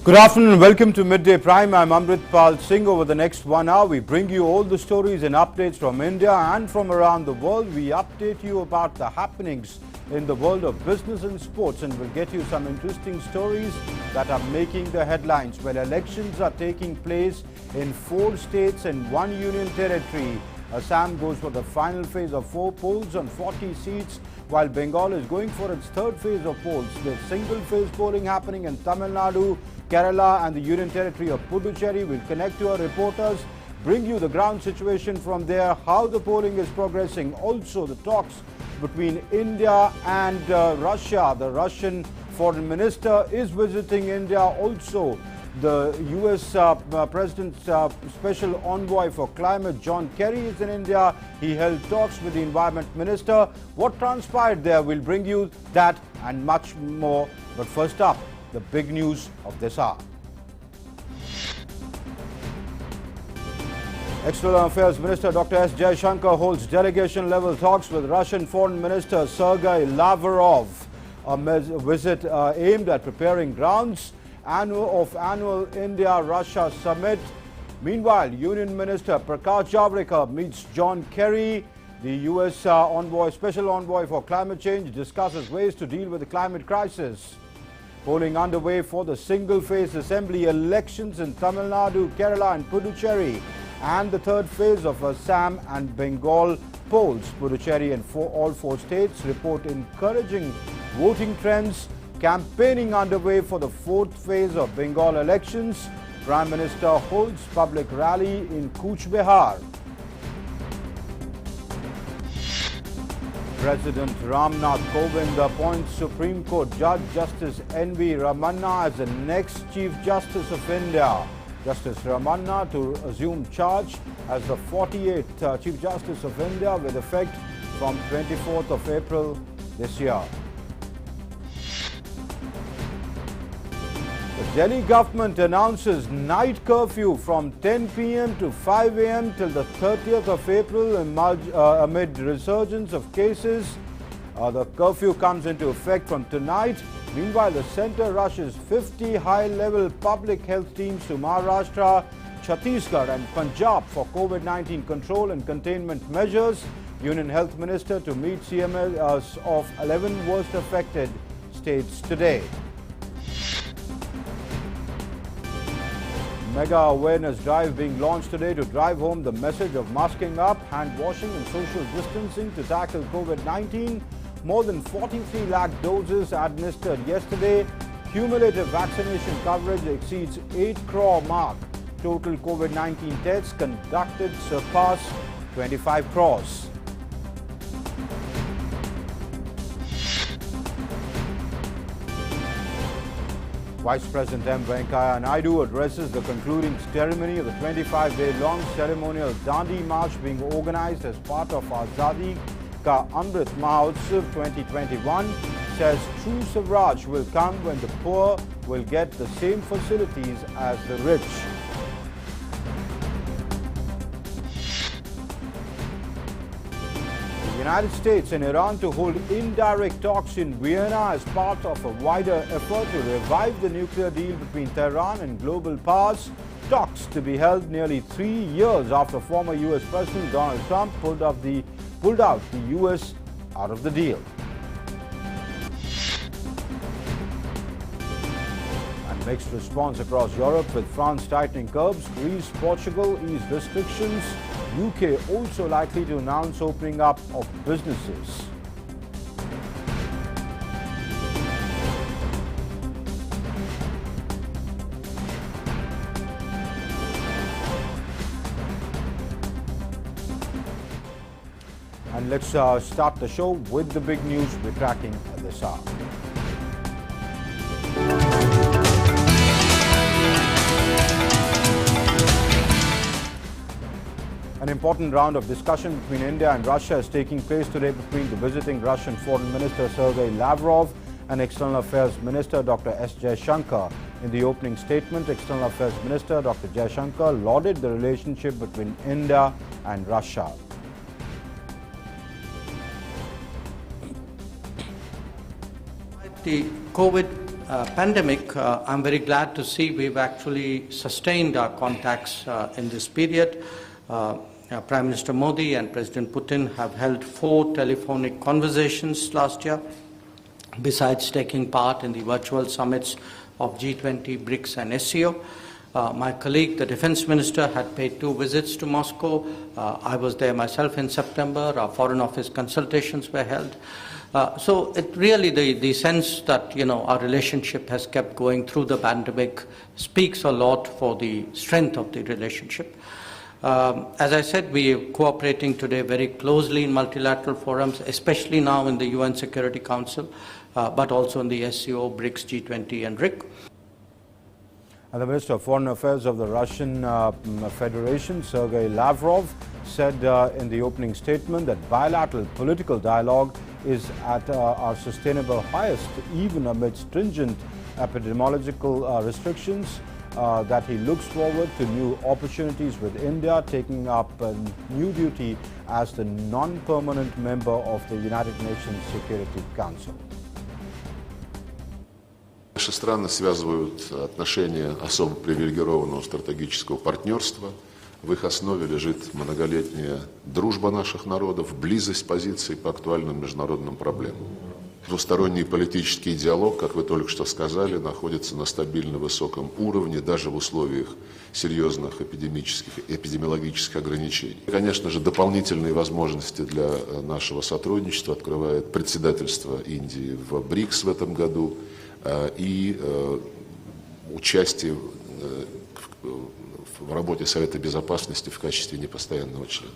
Good afternoon and welcome to Midday Prime. I'm Amritpal Singh. Over the next 1 hour, we bring you all the stories and updates from India and from around the world. We update you about the happenings in the world of business and sports, and we'll get you some interesting stories that are making the headlines. Well, elections are taking place in 4 states and 1 union territory. Assam goes for the final phase of 4 polls on 40 seats, while Bengal is going for its 3rd phase of polls. There's single-phase polling happening in Tamil Nadu, Kerala and the Union Territory of Puducherry. We'll connect to our reporters, bring you the ground situation from there, how the polling is progressing. Also, the talks between India and Russia. The Russian foreign minister is visiting India. Also, the US President's special envoy for climate, John Kerry, is in India. He held talks with the environment minister. What transpired there? We'll bring you that and much more. But first up, the big news of this hour. External Affairs Minister Dr. S. Jaishankar holds delegation-level talks with Russian Foreign Minister Sergei Lavrov. A visit aimed at preparing grounds of annual India-Russia summit. Meanwhile, Union Minister Prakash Javadekar meets John Kerry. The US special envoy for climate change discusses ways to deal with the climate crisis. Polling underway for the single-phase assembly elections in Tamil Nadu, Kerala and Puducherry, and the 3rd phase of Assam and Bengal polls. Puducherry and all 4 states report encouraging voting trends. Campaigning underway for the 4th phase of Bengal elections. Prime Minister holds public rally in Cooch Behar. President Ram Nath Kovind appoints Supreme Court Judge Justice N.V. Ramanna as the next Chief Justice of India. Justice Ramanna to assume charge as the 48th Chief Justice of India with effect from 24th of April this year. The Delhi government announces night curfew from 10 p.m. to 5 a.m. till the 30th of April amid resurgence of cases. The curfew comes into effect from tonight. Meanwhile, the centre rushes 50 high-level public health teams to Maharashtra, Chhattisgarh and Punjab for COVID-19 control and containment measures. Union Health Minister to meet CMS of 11 worst affected states today. Mega awareness drive being launched today to drive home the message of masking up, hand washing and social distancing to tackle COVID-19. More than 43 lakh doses administered yesterday. Cumulative vaccination coverage exceeds 8 crore mark. Total COVID-19 tests conducted surpass 25 crores. Vice President M. Venkaiah Naidu addresses the concluding ceremony of the 25-day-long ceremonial Dandi March being organized as part of Azadi Ka Amrit Mahotsav 2021. Says true Swaraj will come when the poor will get the same facilities as the rich. United States and Iran to hold indirect talks in Vienna as part of a wider effort to revive the nuclear deal between Tehran and global powers. Talks to be held nearly 3 years after former US President Donald Trump pulled out the US out of the deal. And mixed response across Europe, with France tightening curbs, Greece, Portugal ease restrictions. UK also likely to announce opening up of businesses. And let's start the show with the big news we're tracking at this hour. An important round of discussion between India and Russia is taking place today between the visiting Russian Foreign Minister Sergei Lavrov and External Affairs Minister Dr. S. Jaishankar. In the opening statement, External Affairs Minister Dr. Jaishankar lauded the relationship between India and Russia. The COVID pandemic, I'm very glad to see we've actually sustained our contacts in this period. Prime Minister Modi and President Putin have held 4 telephonic conversations last year, besides taking part in the virtual summits of G20, BRICS and SCO. My colleague, the Defense Minister, had paid 2 visits to Moscow. I was there myself in September. Our Foreign Office consultations were held. So it really, the sense that, our relationship has kept going through the pandemic speaks a lot for the strength of the relationship. As I said, we are cooperating today very closely in multilateral forums, especially now in the UN Security Council, but also in the SCO, BRICS, G20 and RIC. And the Minister of Foreign Affairs of the Russian Federation, Sergei Lavrov, said in the opening statement that bilateral political dialogue is at our sustainable highest, even amid stringent epidemiological restrictions, that he looks forward to new opportunities with India taking up a new duty as the non-permanent member of the United Nations Security Council. Наши страны связывают отношения особо привилегированного стратегического партнерства. В их основе лежит многолетняя дружба наших народов, близость позиций по актуальным международным проблемам. Двусторонний политический диалог, как вы только что сказали, находится на стабильно высоком уровне, даже в условиях серьезных эпидемиологических ограничений. Конечно же, дополнительные возможности для нашего сотрудничества открывает председательство Индии в БРИКС в этом году и участие в работе Совета Безопасности в качестве непостоянного члена.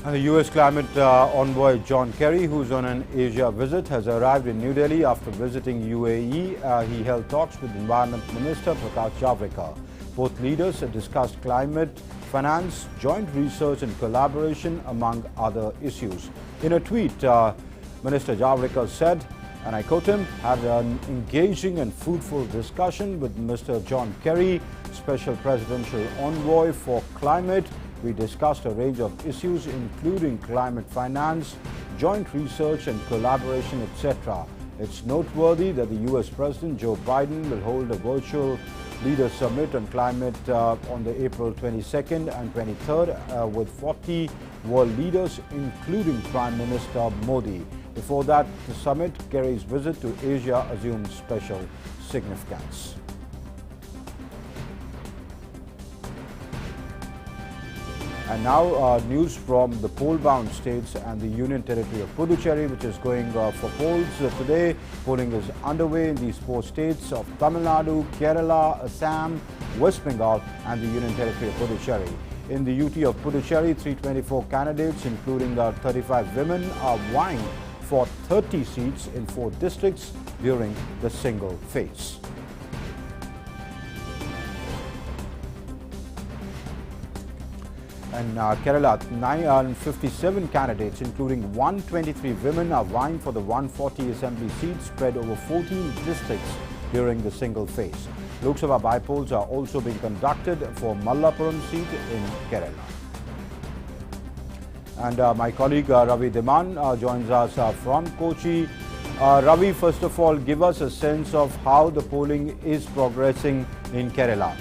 And the U.S. climate envoy John Kerry, who's on an Asia visit, has arrived in New Delhi after visiting UAE. He held talks with Environment Minister Prakash Javadekar. Both leaders discussed climate, finance, joint research and collaboration, among other issues. In a tweet, Minister Javadekar said, and I quote him, had an engaging and fruitful discussion with Mr. John Kerry, Special Presidential Envoy for Climate. We discussed a range of issues including climate finance, joint research and collaboration, etc. It's noteworthy that the US President Joe Biden will hold a virtual Leaders Summit on climate on the April 22nd and 23rd with 40 world leaders, including Prime Minister Modi. Before that, the summit, Kerry's visit to Asia assumed special significance. And now news from the poll-bound states and the Union Territory of Puducherry, which is going for polls today. Polling is underway in these 4 states of Tamil Nadu, Kerala, Assam, West Bengal and the Union Territory of Puducherry. In the UT of Puducherry, 324 candidates, including 35 women, are vying for 30 seats in 4 districts during the single phase. In Kerala, 957 candidates, including 123 women, are vying for the 140 assembly seats spread over 14 districts during the single phase. Lok Sabha by-polls are also being conducted for Malappuram seat in Kerala. And my colleague Ravi Dhiman joins us from Kochi. Ravi, first of all, give us a sense of how the polling is progressing in Kerala.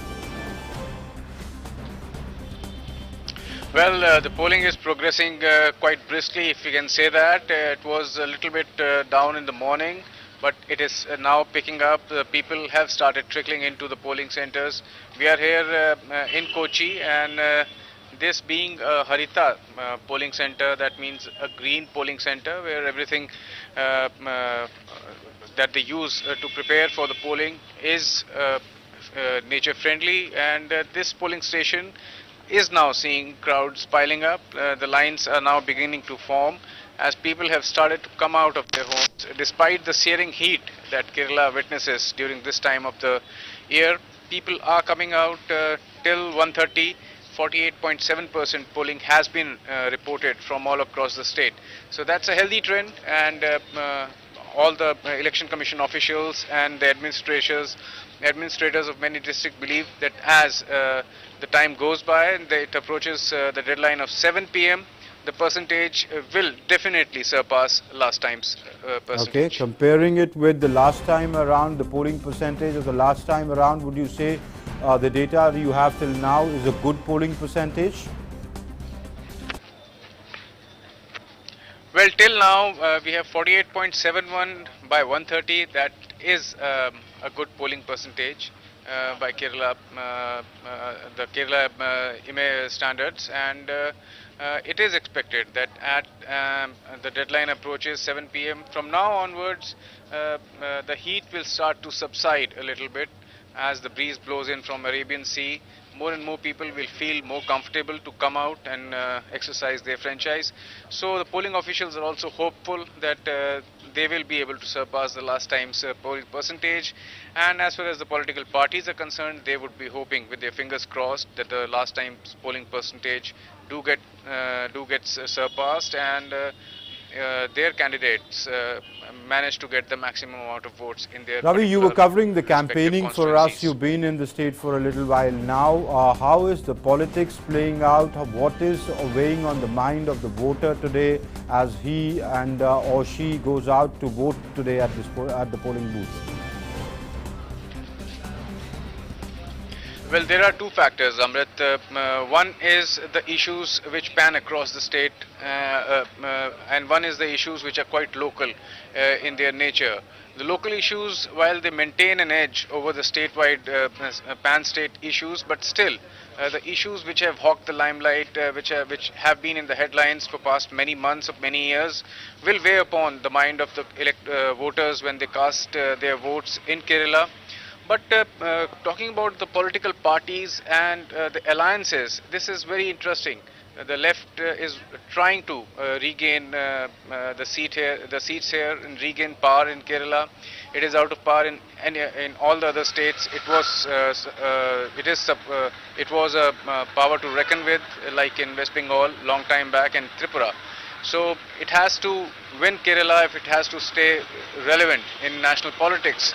Well, the polling is progressing quite briskly, if we can say that. It was a little bit down in the morning, but it is now picking up. People have started trickling into the polling centers. We are here in Kochi, and this being a Harita polling center, that means a green polling center where everything that they use to prepare for the polling is nature friendly, and this polling station is now seeing crowds piling up. The lines are now beginning to form as people have started to come out of their homes. Despite the searing heat that Kerala witnesses during this time of the year, people are coming out till 1:30. 48.7% polling has been reported from all across the state. So that's a healthy trend, and all the election commission officials and the administrators of many districts believe that as the time goes by and it approaches the deadline of 7 p.m., the percentage will definitely surpass last time's percentage. Okay, comparing it with the last time around, the polling percentage of the last time around, would you say the data you have till now is a good polling percentage? Well, till now we have 48.71 by 130. That is a good polling percentage by Kerala, the Kerala IME standards, and it is expected that at the deadline approaches 7 p.m. from now onwards, the heat will start to subside a little bit as the breeze blows in from Arabian Sea. More and more people will feel more comfortable to come out and exercise their franchise. So the polling officials are also hopeful that they will be able to surpass the last time's polling percentage. And as far as the political parties are concerned, they would be hoping with their fingers crossed that the last time's polling percentage do get surpassed, and their candidates managed to get the maximum amount of votes in their. Ravi, you were covering the campaigning for us. You've been in the state for a little while now. How is the politics playing out? What is weighing on the mind of the voter today as he and or she goes out to vote today at the polling booth? Well, there are two factors, Amrit. One is the issues which pan across the state, and one is the issues which are quite local in their nature. The local issues, while they maintain an edge over the statewide pan-state issues, but still the issues which have hawked the limelight, which have been in the headlines for past many months of many years, will weigh upon the mind of the voters when they cast their votes in Kerala. But talking about the political parties and the alliances, this is very interesting. The left is trying to regain the seats here and regain power in Kerala. It is out of power in all the other states. It was a power to reckon with, like in West Bengal long time back, and Tripura. So it has to win Kerala if it has to stay relevant in national politics.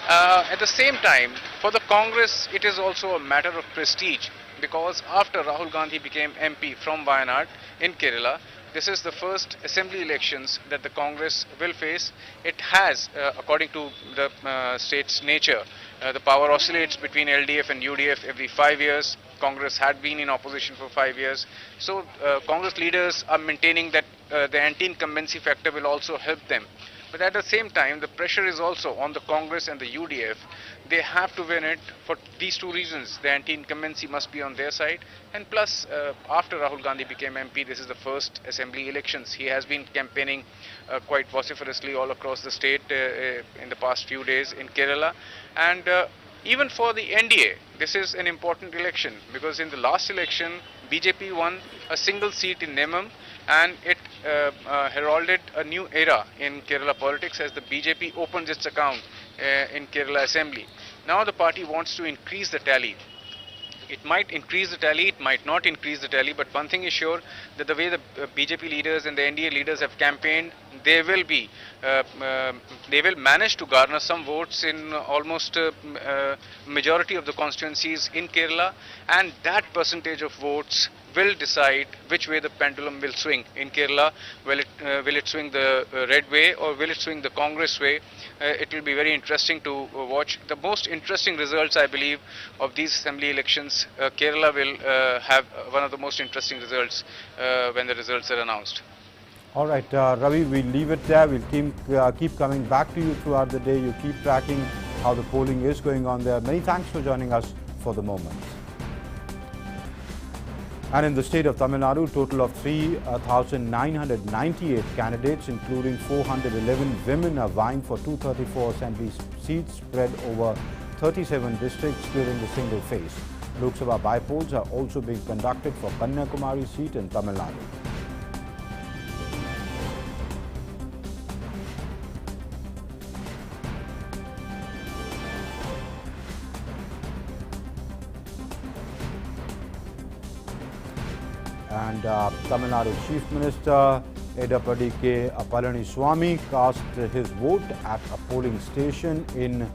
At the same time, for the Congress, it is also a matter of prestige, because after Rahul Gandhi became MP from Wayanad in Kerala, this is the first assembly elections that the Congress will face. It has, according to the state's nature, the power oscillates between LDF and UDF every 5 years. Congress had been in opposition for 5 years. So Congress leaders are maintaining that the anti-incumbency factor will also help them. But at the same time, the pressure is also on the Congress and the UDF. They have to win it for these two reasons. The anti-incumbency must be on their side, and plus, after Rahul Gandhi became MP, this is the first assembly elections. He has been campaigning quite vociferously all across the state in the past few days in Kerala. And even for the NDA, this is an important election, because in the last election, BJP won a single seat in Nemam, and it heralded a new era in Kerala politics as the BJP opens its account in Kerala Assembly. Now the party wants to increase the tally. It might increase the tally, it might not increase the tally, but one thing is sure, that the way the BJP leaders and the NDA leaders have campaigned, they will manage to garner some votes in almost majority of the constituencies in Kerala, and that percentage of votes will decide which way the pendulum will swing in Kerala. Will it swing the red way, or will it swing the Congress way? It will be very interesting to watch. The most interesting results, I believe, of these assembly elections, Kerala will have one of the most interesting results when the results are announced. All right, Ravi, we'll leave it there. We'll keep coming back to you throughout the day. You keep tracking how the polling is going on there. Many thanks for joining us for the moment. And in the state of Tamil Nadu, total of 3,998 candidates, including 411 women, are vying for 234 assembly seats spread over 37 districts during the single phase. Lok Sabha by-polls are also being conducted for Kanyakumari seat in Tamil Nadu. And Tamil Nadu Chief Minister Edapadi K. Palaniswamy cast his vote at a polling station in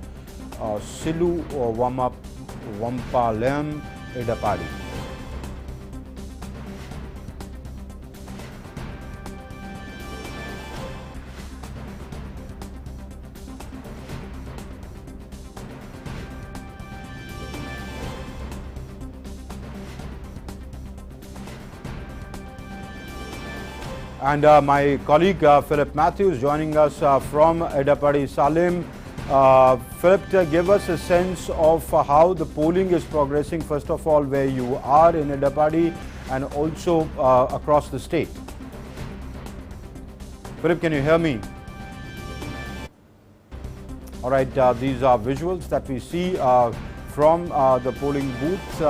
Silu Vampalem, Edapadi. And my colleague Philip Matthews joining us from Edapadi Salim. Philip, give us a sense of how the polling is progressing, first of all, where you are in Edapadi and also across the state. Philip, can you hear me? All right, these are visuals that we see from the polling booths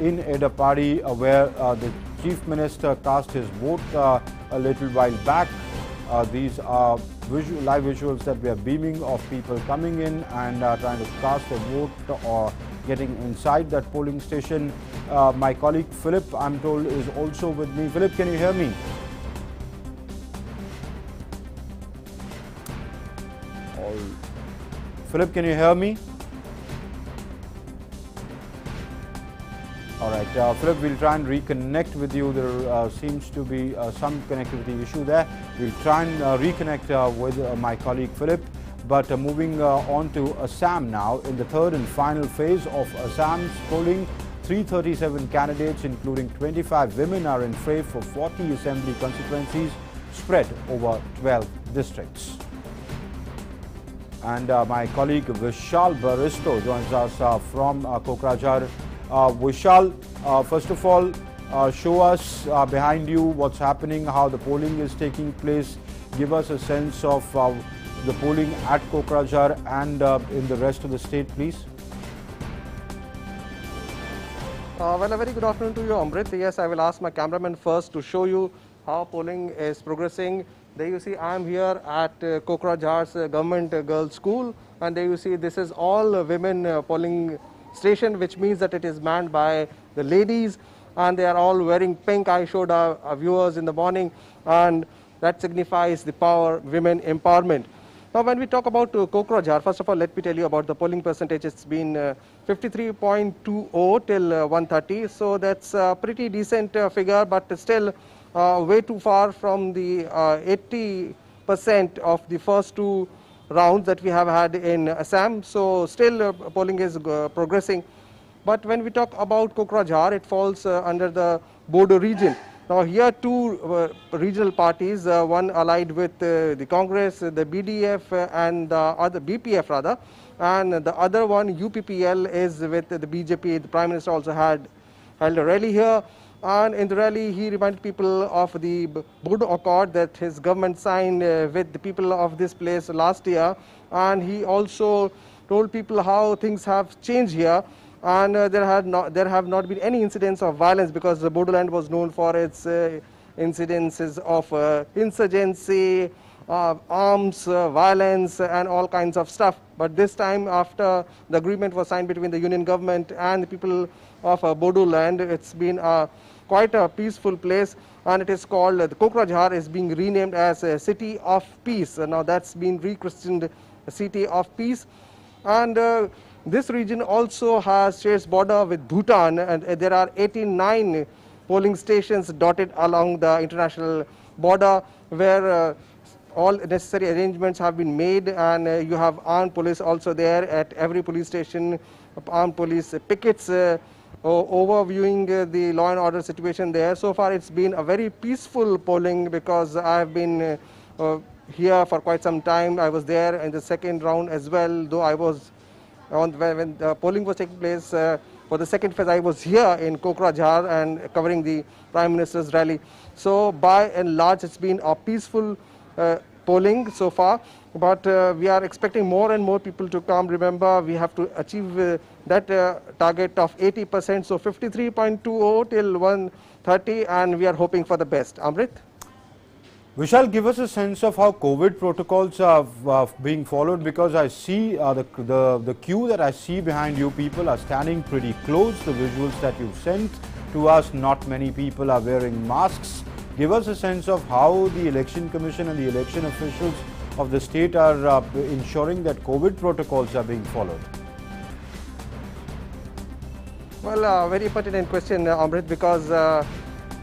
in Edapadi, where the Chief Minister cast his vote a little while back. These are live visuals that we are beaming of people coming in and trying to cast a vote or getting inside that polling station. My colleague Philip, I'm told, is also with me. Philip, can you hear me? Philip, can you hear me? All right, Philip, we'll try and reconnect with you. There seems to be some connectivity issue there. We'll try and reconnect with my colleague Philip. But moving on to Assam now, in the third and final phase of Assam's polling, 337 candidates, including 25 women, are in fray for 40 assembly constituencies spread over 12 districts. And my colleague Vishal Baristo joins us from Kokrajhar. Vishal, first of all, show us behind you what's happening, how the polling is taking place. Give us a sense of the polling at Kokrajhar and in the rest of the state, please. Well, a very good afternoon to you, Amrit. Yes, I will ask my cameraman first to show you how polling is progressing. There you see I am here at Kokrajhar's Government Girls' School, and there you see this is all women polling station, which means that it is manned by the ladies, and they are all wearing pink. I showed our viewers in the morning, and that signifies the power, women empowerment. Now, when we talk about Kokrajhar, first of all, let me tell you about the polling percentage. It's been 53.20 till 1:30, so that's a pretty decent figure, but still way too far from the 80% of the first two rounds that we have had in Assam. So still polling is progressing. But when we talk about Kokrajhar, it falls under the Bodo region. Now here two regional parties, one allied with the Congress, the BDF and the other BPF rather, and the other one UPPL is with the BJP. The Prime Minister also held a rally here. And in the rally, he reminded people of the Bodo Accord that his government signed with the people of this place last year. And he also told people how things have changed here. And there have not been any incidents of violence, because the Bodoland was known for its incidences of insurgency, arms, violence, and all kinds of stuff. But this time, after the agreement was signed between the union government and the people of Bodoland, it's been quite a peaceful place, and it is called, the Kokrajhar is being renamed as a City of Peace. Now that's been rechristened City of Peace. And this region also shares border with Bhutan, and there are 89 polling stations dotted along the international border, where all necessary arrangements have been made, and you have armed police also there at every police station, armed police pickets overviewing the law and order situation there. So far it's been a very peaceful polling, because I have been here for quite some time. I was there in the second round as well, though I was when the polling was taking place for the second phase. I was here in Kokrajhar and covering the Prime Minister's rally. So by and large it's been a peaceful polling so far, but we are expecting more and more people to come. Remember, we have to achieve that target of 80%, so 53.20 till 1:30, and we are hoping for the best. Amrit? Vishal, give us a sense of how COVID protocols are being followed, because I see the queue that I see behind you, people are standing pretty close. The visuals that you've sent to us, not many people are wearing masks. Give us a sense of how the Election Commission and the election officials of the state are ensuring that COVID protocols are being followed. Well, very pertinent question, Amrit, because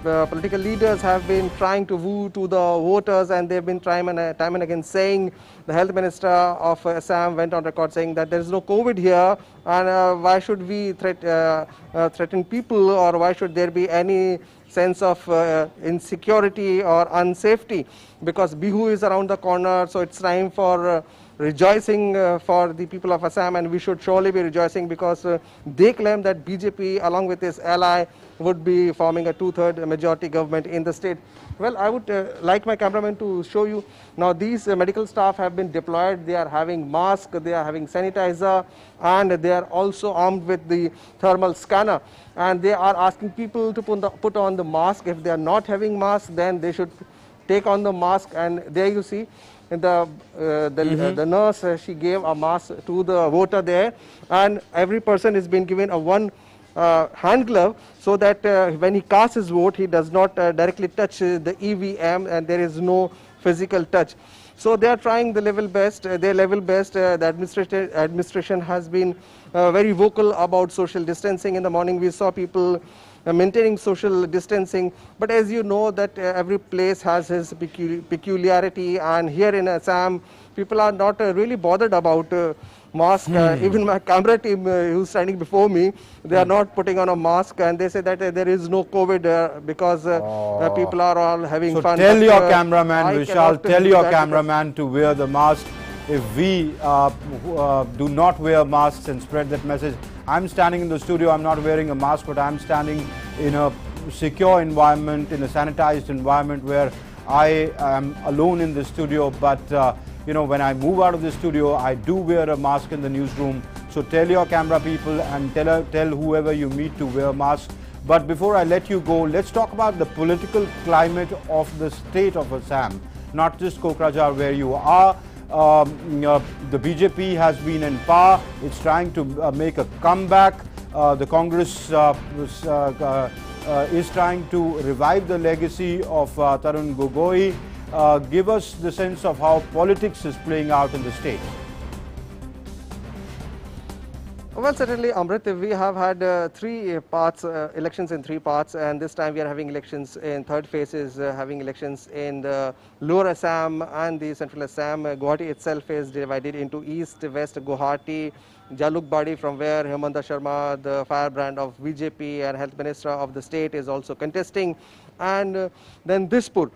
the political leaders have been trying to woo to the voters, and they've been time and again saying, the health minister of Assam went on record saying that there is no COVID here, and why should we threaten people, or why should there be any sense of insecurity or unsafety, because Bihu is around the corner, so it's time for rejoicing for the people of Assam, and we should surely be rejoicing because they claim that BJP along with its ally would be forming a 2/3 majority government in the state. Well, I would like my cameraman to show you. Now these medical staff have been deployed. They are having masks, they are having sanitizer, and they are also armed with the thermal scanner, and they are asking people to put on the mask. If they are not having mask, then they should take on the mask. And there you see the nurse, she gave a mask to the voter there, and every person is being given a one hand glove, so that when he casts his vote, he does not directly touch the EVM, and there is no physical touch. So they are trying the level best, their level best. The administration has been very vocal about social distancing. In the morning we saw people maintaining social distancing, but as you know that every place has its peculiarity, and here in Assam people are not really bothered about mask. Even my camera team who's standing before me, they are not putting on a mask, and they say that there is no COVID because people are all having fun. So tell your cameraman, Vishal, tell your cameraman to wear the mask. If we do not wear masks and spread that message, I'm standing in the studio, I'm not wearing a mask, but I'm standing in a secure environment, in a sanitized environment where I am alone in the studio, but you know, when I move out of the studio, I do wear a mask in the newsroom. So tell your camera people and tell whoever you meet to wear masks. But before I let you go, let's talk about the political climate of the state of Assam, not just Kokrajhar where you are. The BJP has been in power. It's trying to make a comeback. The Congress is trying to revive the legacy of Tarun Gogoi. Give us the sense of how politics is playing out in the state. Well, certainly, Amrit, we have had three parts, elections in three parts, and this time we are having elections in third phases, having elections in the lower Assam and the central Assam. Guwahati itself is divided into east, west, Guwahati, Jalukbadi, from where Hemanta Sharma, the firebrand of BJP and health minister of the state, is also contesting, and then Dispur.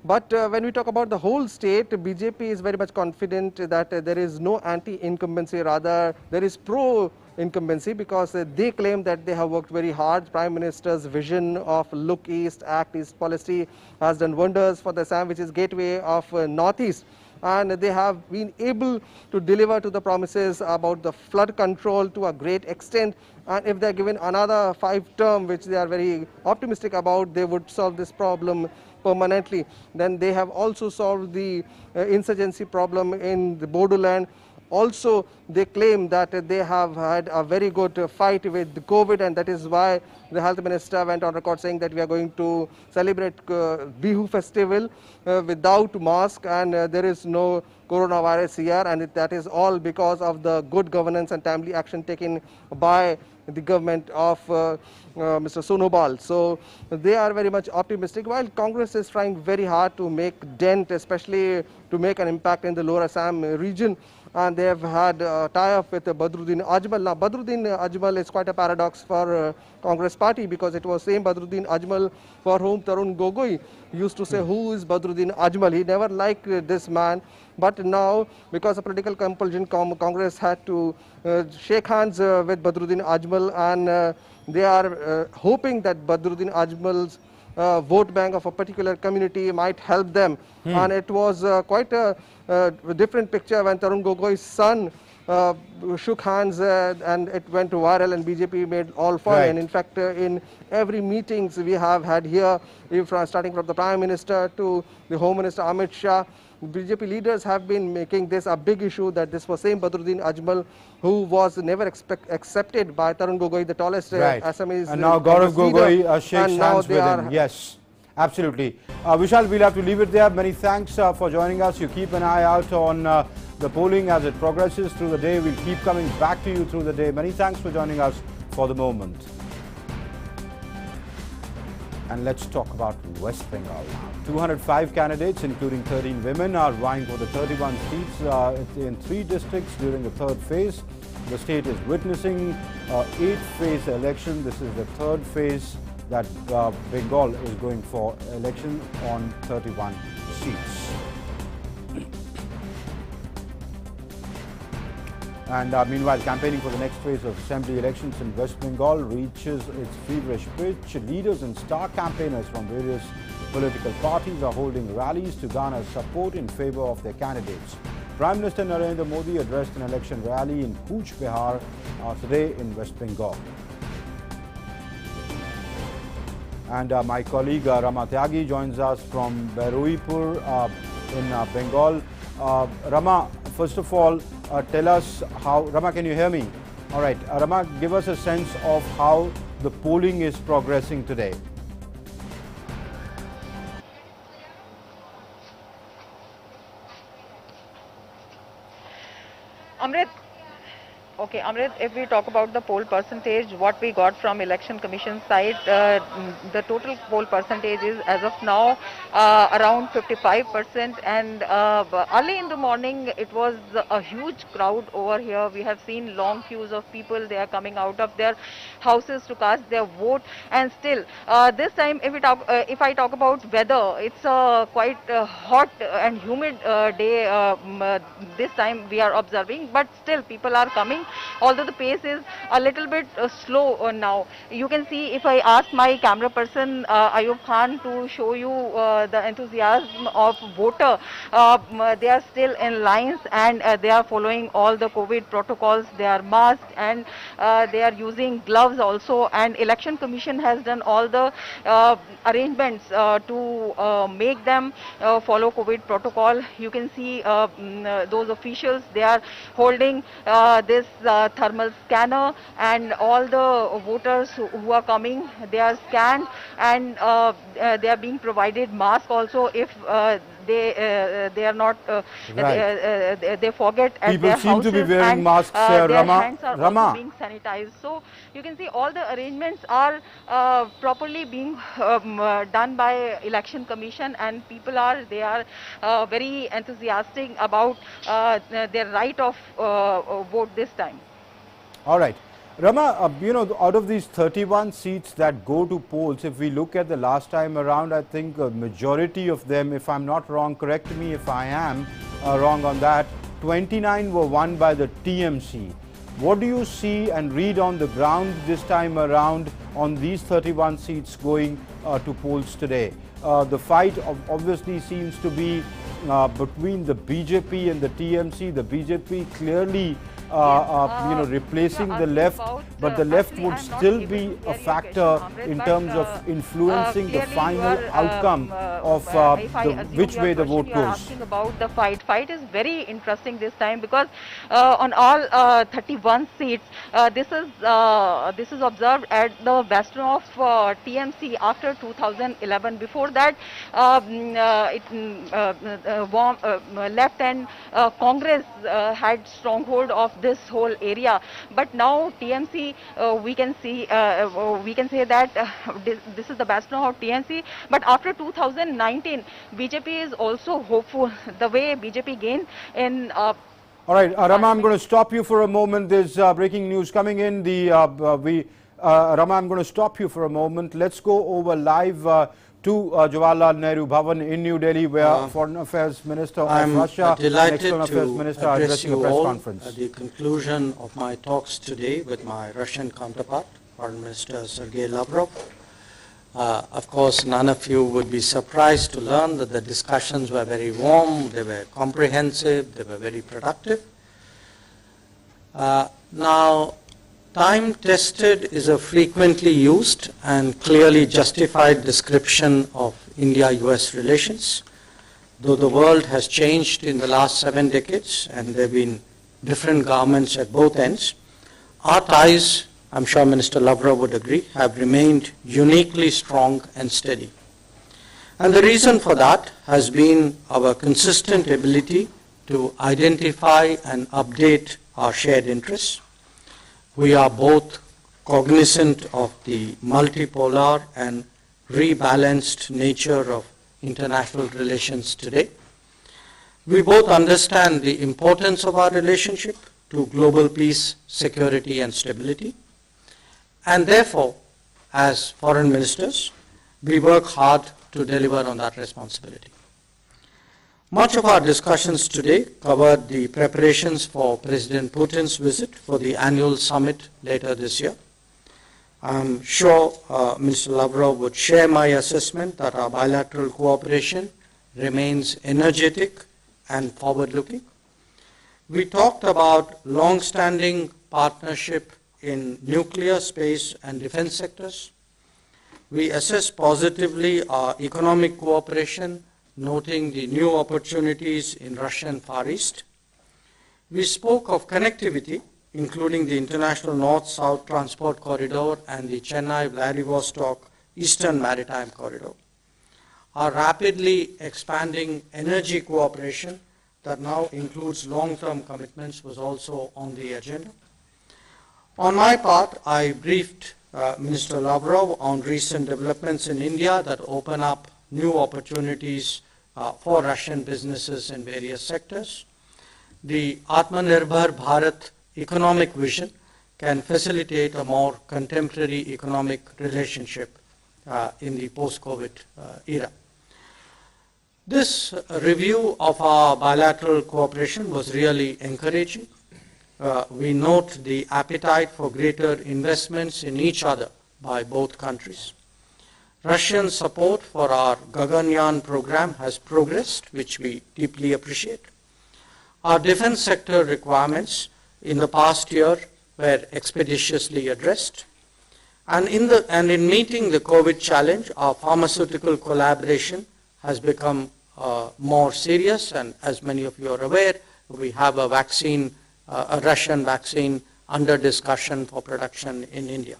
But when we talk about the whole state, BJP is very much confident that there is no anti-incumbency, rather there is pro-incumbency, because they claim that they have worked very hard. Prime Minister's vision of Look East, Act East policy has done wonders for the Assam, which is gateway of Northeast. And they have been able to deliver to the promises about the flood control to a great extent. And if they are given another 5 term, which they are very optimistic about, they would solve this problem permanently. Then they have also solved the insurgency problem in the Bodoland. Also, they claim that they have had a very good fight with COVID, and that is why the health minister went on record saying that we are going to celebrate Bihu festival without mask, and there is no coronavirus here, and that is all because of the good governance and timely action taken by the government of Mr. Sonobal. So they are very much optimistic, while Congress is trying very hard to make dent, especially to make an impact in the lower Assam region. And they have had a tie-up with Badruddin Ajmal. Now, Badruddin Ajmal is quite a paradox for Congress party, because it was same Badruddin Ajmal for whom Tarun Gogoi used to say, who is Badruddin Ajmal? He never liked this man. But now, because of political compulsion, Congress had to shake hands with Badruddin Ajmal, and they are hoping that Badruddin Ajmal's vote bank of a particular community might help them. And it was quite a different picture when Tarun Gogoi's son shook hands and it went viral, and BJP made all fun. Right. And in fact, in every meetings we have had here, starting from the Prime Minister to the Home Minister Amit Shah, BJP leaders have been making this a big issue, that this was same Badruddin Ajmal who was never accepted by Tarun Gogoi, the tallest Assamese. And now Gaurav Gogoi shakes hands with him. Yes, absolutely. Vishal, we'll have to leave it there. Many thanks for joining us. You keep an eye out on the polling as it progresses through the day. We'll keep coming back to you through the day. Many thanks for joining us for the moment. And let's talk about West Bengal now. 205 candidates, including 13 women, are vying for the 31 seats in 3 districts during the third phase. The state is witnessing 8-phase election. This is the third phase that Bengal is going for election on 31 seats. And meanwhile, campaigning for the next phase of assembly elections in West Bengal reaches its feverish pitch. Leaders and star campaigners from various political parties are holding rallies to garner support in favor of their candidates. Prime Minister Narendra Modi addressed an election rally in Cooch Behar today in West Bengal. And my colleague Rama Tyagi joins us from Beruipur in Bengal. Rama, first of all, tell us how, Rama, can you hear me? All right, Rama, give us a sense of how the polling is progressing today. Amrit, okay, Amrit, if we talk about the poll percentage, what we got from Election Commission side, the total poll percentage is as of now around 55%, and early in the morning it was a huge crowd over here. We have seen long queues of people. They are coming out of their houses to cast their vote, and still this time if I talk about weather, it's a quite hot and humid day this time we are observing, but still people are coming, although the pace is a little bit slow now. You can see, if I ask my camera person Ayub Khan to show you the enthusiasm of voter, they are still in lines, and they are following all the COVID protocols. They are masked, and they are using gloves also, and Election Commission has done all the arrangements to make them follow COVID protocol. You can see those officials, they are holding this thermal scanner, and all the voters who are coming, they are scanned, and they are being provided mask also if they are not they forget at people their seem houses, to be wearing and masks, their Rama. hands are also being sanitized. So you can see all the arrangements are properly being done by Election Commission, and people are very enthusiastic about their right of vote this time. All right. Rama, you know, out of these 31 seats that go to polls, if we look at the last time around, I think a majority of them, if I'm not wrong, correct me if I am wrong on that, 29 were won by the TMC. What do you see and read on the ground this time around on these 31 seats going to polls today? The fight obviously seems to be between the BJP and the TMC. The BJP clearly replacing the left, but the left would still be a factor in terms of influencing the final outcome of which way the vote goes. Asking about the fight. Fight is very interesting this time, because on all 31 seats, this is observed at the western of TMC after 2011. Before that, left and Congress had stronghold of this whole area, but now TMC, we can say that this is the bastion of TMC. But after 2019, BJP is also hopeful. The way BJP gained in all right, Rama, I'm going to stop you for a moment. There's breaking news coming in. Rama, I'm going to stop you for a moment. Let's go over live to Jawaharlal Nehru Bhavan in New Delhi, where Foreign Affairs Minister of Russia and External Affairs Minister are addressing a press conference. At the conclusion of my talks today with my Russian counterpart, Foreign Minister Sergei Lavrov. Of course, none of you would be surprised to learn that the discussions were very warm, they were comprehensive, they were very productive. Now, time-tested is a frequently used and clearly justified description of India-US relations. Though the world has changed in the last 7 decades and there have been different governments at both ends, our ties, I'm sure Minister Lavrov would agree, have remained uniquely strong and steady. And the reason for that has been our consistent ability to identify and update our shared interests. We are both cognizant of the multipolar and rebalanced nature of international relations today. We both understand the importance of our relationship to global peace, security, and stability. And therefore, as foreign ministers, we work hard to deliver on that responsibility. Much of our discussions today covered the preparations for President Putin's visit for the annual summit later this year. I'm sure Mr. Lavrov would share my assessment that our bilateral cooperation remains energetic and forward-looking. We talked about long-standing partnership in nuclear, space, and defense sectors. We assessed positively our economic cooperation, noting the new opportunities in Russian Far East. We spoke of connectivity, including the International North-South Transport Corridor and the Chennai-Vladivostok Eastern Maritime Corridor. Our rapidly expanding energy cooperation that now includes long-term commitments was also on the agenda. On my part, I briefed Minister Lavrov on recent developments in India that open up new opportunities for Russian businesses in various sectors. The Atmanirbhar Bharat economic vision can facilitate a more contemporary economic relationship in the post-COVID era. This review of our bilateral cooperation was really encouraging. We note the appetite for greater investments in each other by both countries. Russian support for our Gaganyaan program has progressed, which we deeply appreciate. Our defense sector requirements in the past year were expeditiously addressed. And in meeting the COVID challenge, our pharmaceutical collaboration has become more serious, and as many of you are aware, we have a vaccine, a Russian vaccine under discussion for production in India.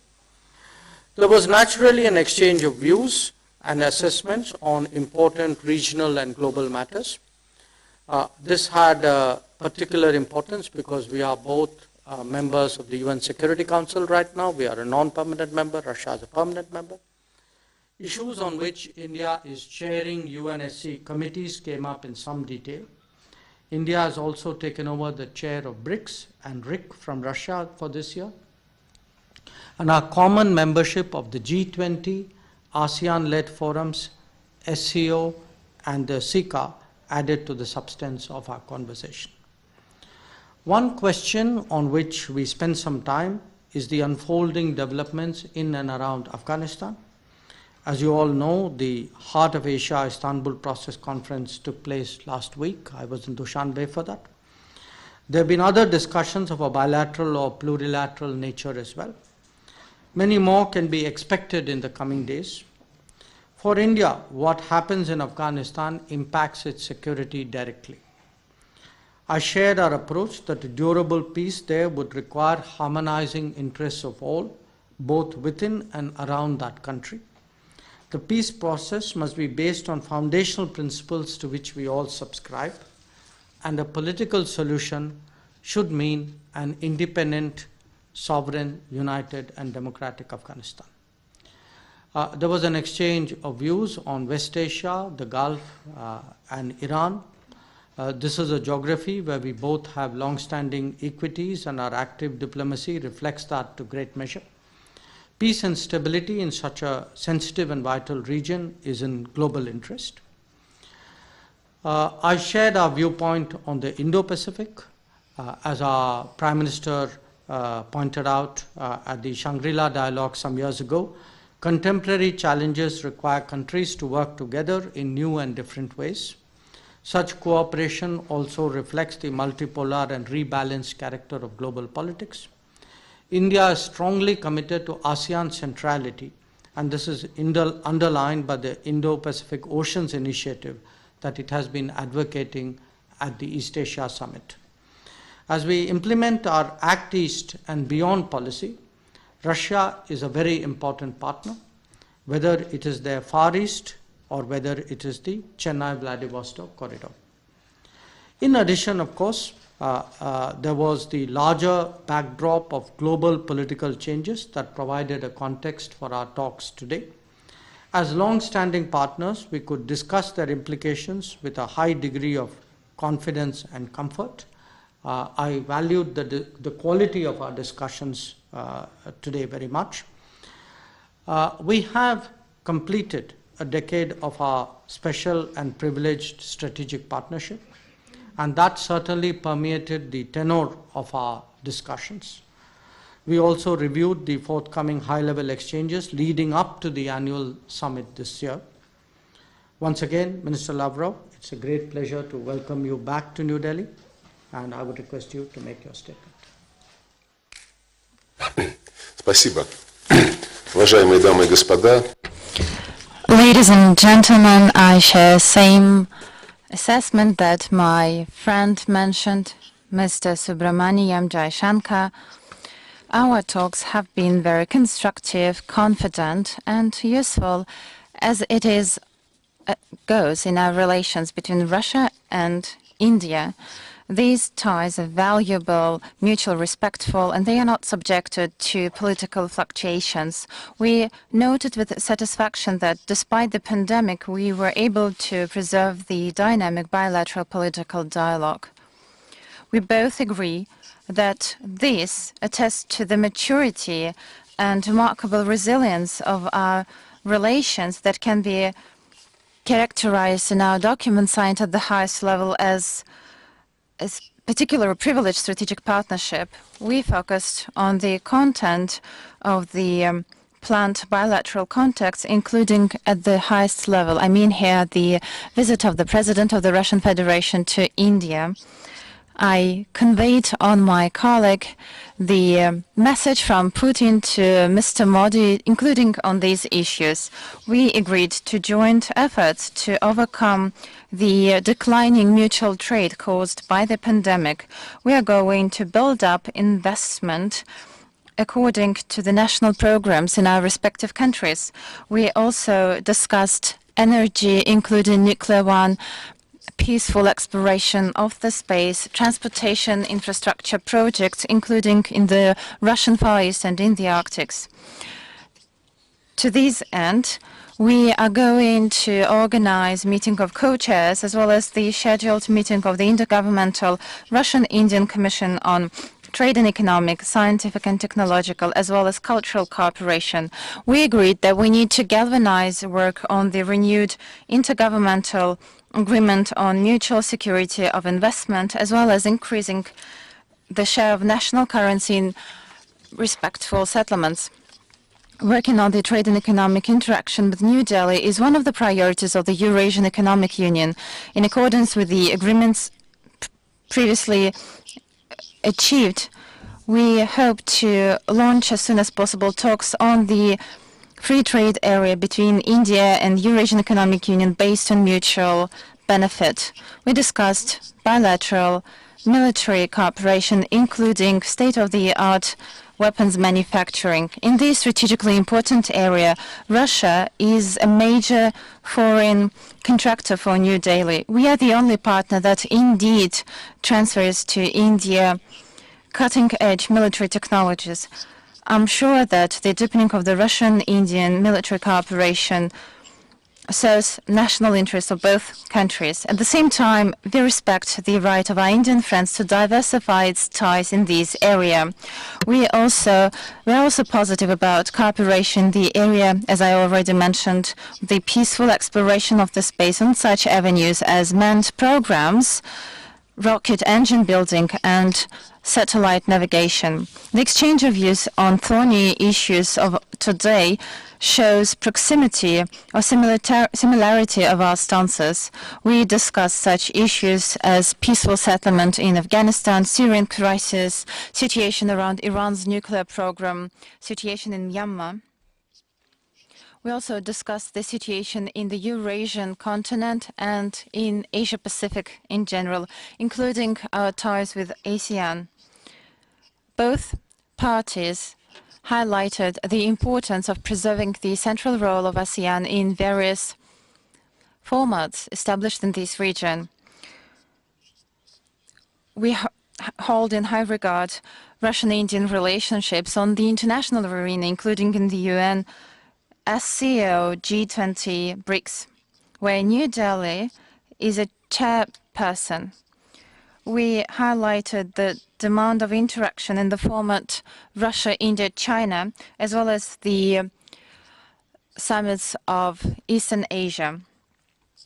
There was naturally an exchange of views and assessments on important regional and global matters. This had particular importance because we are both members of the UN Security Council right now. We are a non-permanent member. Russia is a permanent member. Issues on which India is chairing UNSC committees came up in some detail. India has also taken over the chair of BRICS and RIC from Russia for this year. And our common membership of the G20, ASEAN-led forums, SCO, and the SICA added to the substance of our conversation. One question on which we spend some time is the unfolding developments in and around Afghanistan. As you all know, the Heart of Asia Istanbul Process Conference took place last week. I was in Dushanbe for that. There have been other discussions of a bilateral or plurilateral nature as well. Many more can be expected in the coming days. For India, what happens in Afghanistan impacts its security directly. I shared our approach that a durable peace there would require harmonizing interests of all, both within and around that country. The peace process must be based on foundational principles to which we all subscribe, and a political solution should mean an independent, sovereign, united, and democratic Afghanistan. There was an exchange of views on West Asia, the Gulf, and Iran. This is a geography where we both have long-standing equities, and our active diplomacy reflects that to great measure. Peace and stability in such a sensitive and vital region is in global interest. I shared our viewpoint on the Indo-Pacific. As our Prime Minister pointed out at the Shangri-La Dialogue some years ago, contemporary challenges require countries to work together in new and different ways. Such cooperation also reflects the multipolar and rebalanced character of global politics. India is strongly committed to ASEAN centrality, and this is underlined by the Indo-Pacific Oceans Initiative that it has been advocating at the East Asia Summit. As we implement our Act East and Beyond policy, Russia is a very important partner, whether it is their Far East or whether it is the Chennai-Vladivostok corridor. In addition, of course, there was the larger backdrop of global political changes that provided a context for our talks today. As long-standing partners, we could discuss their implications with a high degree of confidence and comfort. I valued the quality of our discussions today very much. We have completed a decade of our special and privileged strategic partnership, and that certainly permeated the tenor of our discussions. We also reviewed the forthcoming high-level exchanges leading up to the annual summit this year. Once again, Minister Lavrov, it's a great pleasure to welcome you back to New Delhi, and I would request you to make your statement. Спасибо. Уважаемые дамы и господа. Ladies and gentlemen, I share same assessment that my friend mentioned, Mr. Subramaniam Jaishankar. Our talks have been very constructive, confident, and useful, as it is goes in our relations between Russia and India. These ties are valuable, mutually respectful, and they are not subjected to political fluctuations. We noted with satisfaction that despite the pandemic, we were able to preserve the dynamic bilateral political dialogue. We both agree that this attests to the maturity and remarkable resilience of our relations that can be characterized in our document signed at the highest level as particular privileged strategic partnership. We focused on the content of the planned bilateral contacts, including at the highest level. I mean here the visit of the President of the Russian Federation to India. I conveyed on my colleague the message from Putin to Mr. Modi, including on these issues. We agreed to joint efforts to overcome the declining mutual trade caused by the pandemic. We are going to build up investment according to the national programs in our respective countries. We also discussed energy, including nuclear one, peaceful exploration of the space, transportation infrastructure projects, including in the Russian Far East and in the Arctic. To this end, we are going to organize meeting of co-chairs as well as the scheduled meeting of the Intergovernmental Russian-Indian Commission on Trade and Economic, Scientific and Technological, as well as cultural cooperation. We agreed that we need to galvanize work on the renewed intergovernmental agreement on mutual security of investment, as well as increasing the share of national currency in respectful settlements. Working on the trade and economic interaction with New Delhi is one of the priorities of the Eurasian Economic Union. In accordance with the agreements previously achieved, we hope to launch as soon as possible talks on the free trade area between India and Eurasian Economic Union based on mutual benefit. We discussed bilateral military cooperation, including state-of-the-art weapons manufacturing. In this strategically important area, Russia is a major foreign contractor for New Delhi. We are the only partner that indeed transfers to India cutting-edge military technologies. I'm sure that the deepening of the Russian-Indian military cooperation serves national interests of both countries. At the same time, we respect the right of our Indian friends to diversify its ties in this area. We are also positive about cooperation in the area, as I already mentioned, the peaceful exploration of the space on such avenues as manned programs, rocket engine building, and satellite navigation. The exchange of views on thorny issues of today shows proximity or similarity of our stances. We discuss such issues as peaceful settlement in Afghanistan, Syrian crisis, situation around Iran's nuclear program, situation in Myanmar. We also discussed the situation in the Eurasian continent and in Asia-Pacific in general, including our ties with ASEAN. Both parties highlighted the importance of preserving the central role of ASEAN in various formats established in this region. We hold in high regard Russian-Indian relationships on the international arena, including in the UN, SCO, G20, BRICS, where New Delhi is a chairperson. We highlighted the demand of interaction in the format Russia, India, China, as well as the summits of Eastern Asia.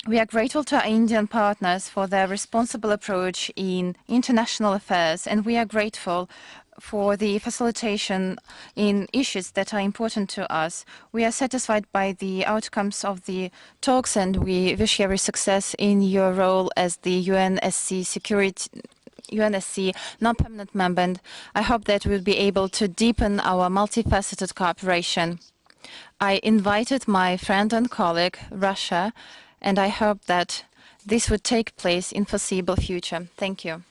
We are grateful to our Indian partners for their responsible approach in international affairs, and we are grateful for the facilitation in issues that are important to us. We are satisfied by the outcomes of the talks, and we wish you every success in your role as the UNSC non-permanent member, and I hope that we'll be able to deepen our multifaceted cooperation. I invited my friend and colleague, Russia, and I hope that this would take place in foreseeable future. Thank you.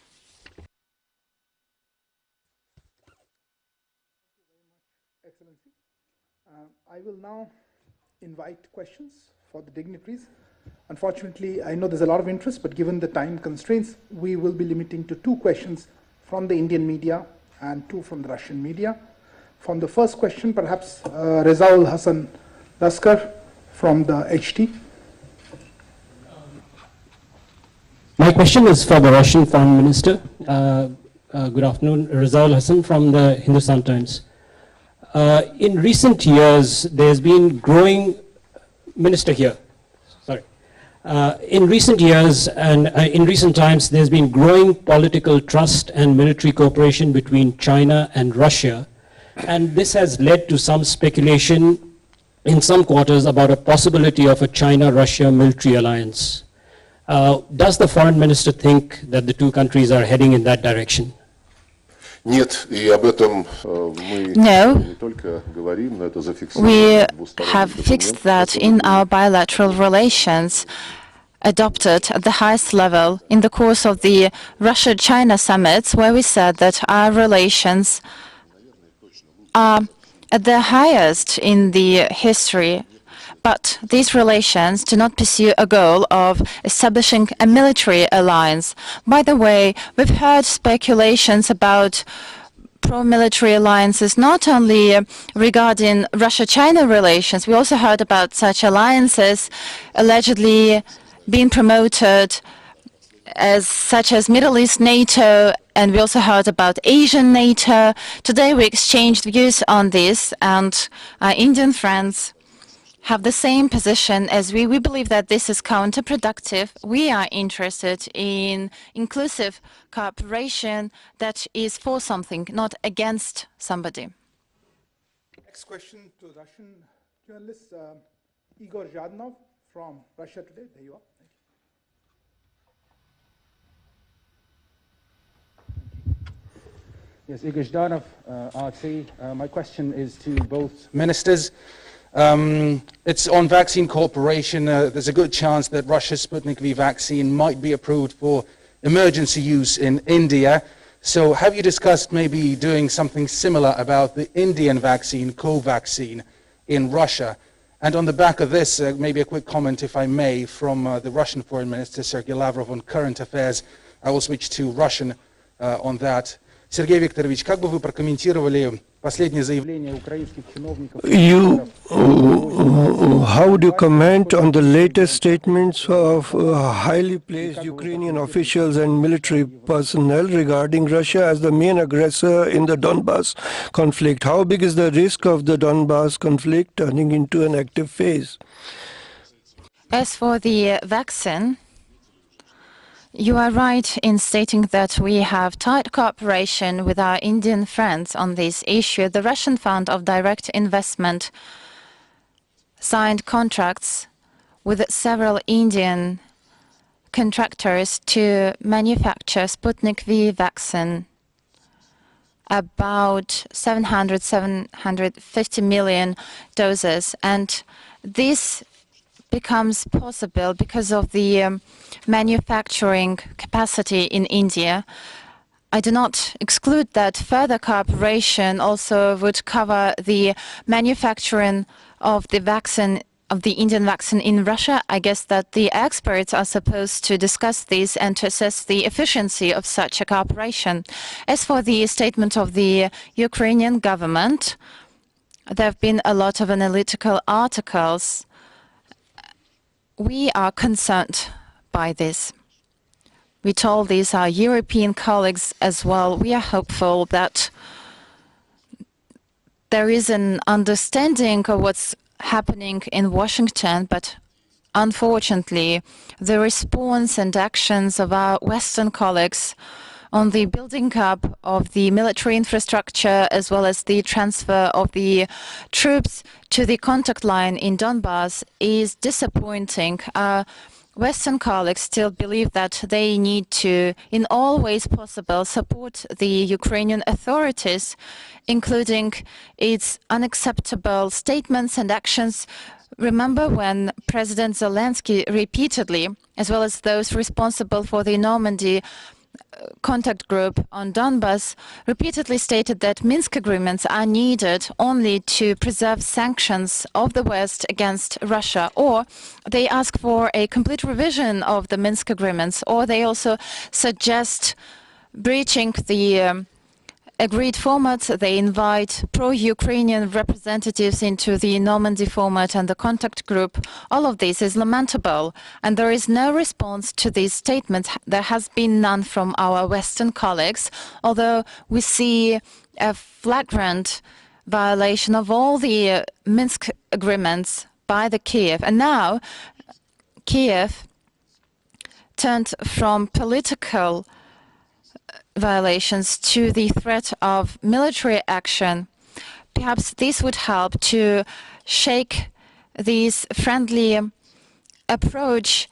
Excellency. I will now invite questions for the dignitaries. Unfortunately, I know there's a lot of interest, but given the time constraints, we will be limiting to 2 questions from the Indian media and 2 from the Russian media. From the first question, perhaps Rezaul Hassan Laskar from the HT. My question is for the Russian Foreign Minister. Good afternoon, Rezaul Hassan from the Hindustan Times. In recent years, there's been growing, Minister here, sorry. In recent years and in recent times, there's been growing political trust and military cooperation between China and Russia. And this has led to some speculation in some quarters about a possibility of a China-Russia military alliance. Does the Foreign Minister think that the 2 countries are heading in that direction? Нет, и об этом мы не только говорим, но это зафиксировано. We have fixed that in our bilateral relations adopted at the highest level in the course of the Russia-China summits, where we said that our relations are at their highest in the history. But these relations do not pursue a goal of establishing a military alliance. By the way, we've heard speculations about pro-military alliances not only regarding Russia-China relations. We also heard about such alliances allegedly being promoted such as Middle East NATO, and we also heard about Asian NATO. Today we exchanged views on this, and our Indian friends have the same position as we. We believe that this is counterproductive. We are interested in inclusive cooperation that is for something, not against somebody. Next question to Russian journalist Igor Zhdanov from Russia Today. There you are. Yes, Igor Zhdanov, RT. My question is to both ministers. It's on vaccine cooperation. There's a good chance that Russia's Sputnik V vaccine might be approved for emergency use in India. So have you discussed maybe doing something similar about the Indian vaccine, Covaxin, in Russia? And on the back of this, maybe a quick comment, if I may, from the Russian Foreign Minister, Sergei Lavrov, on current affairs. I will switch to Russian on that. Sergei Viktorovich, как бы вы прокомментировали последнее заявление украинских чиновников? How would you comment on the latest statements of highly placed Ukrainian officials and military personnel regarding Russia as the main aggressor in the Donbas conflict? How big is the risk of the Donbas conflict turning into an active phase? As for the vaccine, you are right in stating that we have tight cooperation with our Indian friends on this issue. The Russian Fund of Direct Investment signed contracts with several Indian contractors to manufacture Sputnik V vaccine, about 750 million doses. And this becomes possible because of the manufacturing capacity in India. I do not exclude that further cooperation also would cover the manufacturing of the vaccine, of the Indian vaccine in Russia. I guess that the experts are supposed to discuss this and to assess the efficiency of such a cooperation. As for the statement of the Ukrainian government, there have been a lot of analytical articles. We are concerned by this. We told these our European colleagues as well. We are hopeful that there is an understanding of what's happening in Washington, but unfortunately, the response and actions of our Western colleagues on the building up of the military infrastructure, as well as the transfer of the troops to the contact line in Donbass, is disappointing. Western colleagues still believe that they need to, in all ways possible, support the Ukrainian authorities, including its unacceptable statements and actions. Remember when President Zelensky repeatedly, as well as those responsible for the Normandy contact group on Donbass, repeatedly stated that Minsk agreements are needed only to preserve sanctions of the West against Russia, or they ask for a complete revision of the Minsk agreements, or they also suggest breaching the agreed format. They invite pro-Ukrainian representatives into the Normandy format and the contact group. All of this is lamentable, and there is no response to these statements. There has been none from our Western colleagues, although we see a flagrant violation of all the Minsk agreements by the Kiev. And now Kiev turned from political violations to the threat of military action. Perhaps this would help to shake this friendly approach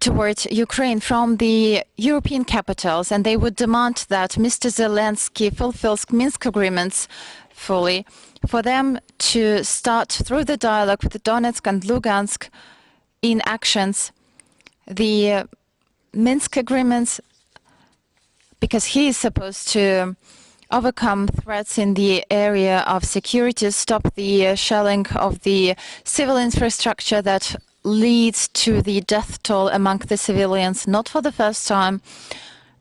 towards Ukraine from the European capitals, and they would demand that Mr. Zelensky fulfills Minsk agreements fully, for them to start through the dialogue with Donetsk and Lugansk in actions. The Minsk agreements, because he is supposed to overcome threats in the area of security, stop the shelling of the civil infrastructure that leads to the death toll among the civilians, not for the first time.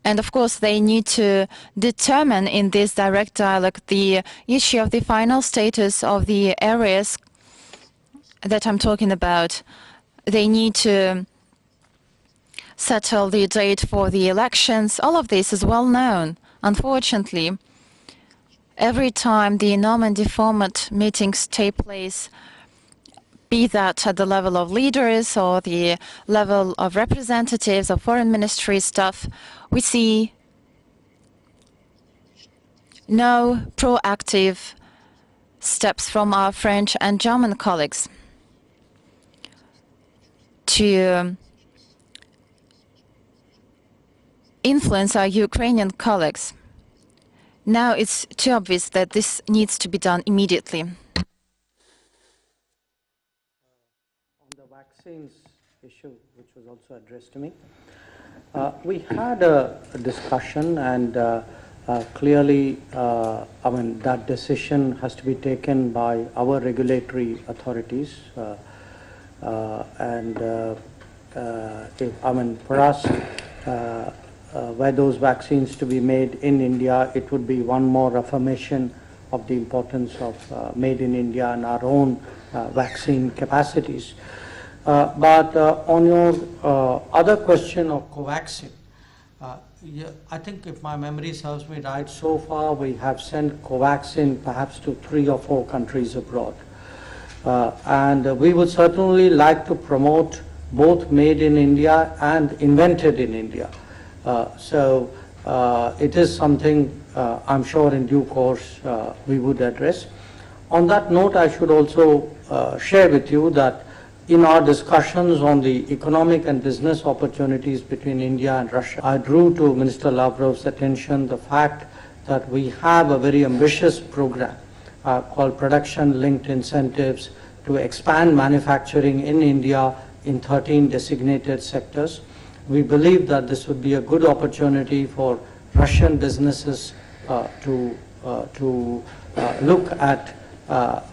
And of course, they need to determine in this direct dialogue the issue of the final status of the areas that I'm talking about. They need to settle the date for the elections. All of this is well known. Unfortunately, every time the Normandy format meetings take place, be that at the level of leaders or the level of representatives of foreign ministry staff, we see no proactive steps from our French and German colleagues to influence our Ukrainian colleagues. Now it's too obvious that this needs to be done immediately. On the vaccines issue, which was also addressed to me, we had a discussion, and clearly, I mean, that decision has to be taken by our regulatory authorities. I mean, for us, were those vaccines to be made in India, it would be one more affirmation of the importance of made in India and our own vaccine capacities. But on your other question of Covaxin, yeah, I think if my memory serves me right, so far we have sent Covaxin perhaps to 3 or 4 countries abroad. And we would certainly like to promote both made in India and invented in India. So it is something I'm sure in due course we would address. On that note, I should also share with you that in our discussions on the economic and business opportunities between India and Russia, I drew to Minister Lavrov's attention the fact that we have a very ambitious program called Production-Linked Incentives to expand manufacturing in India in 13 designated sectors. We believe that this would be a good opportunity for Russian businesses to look at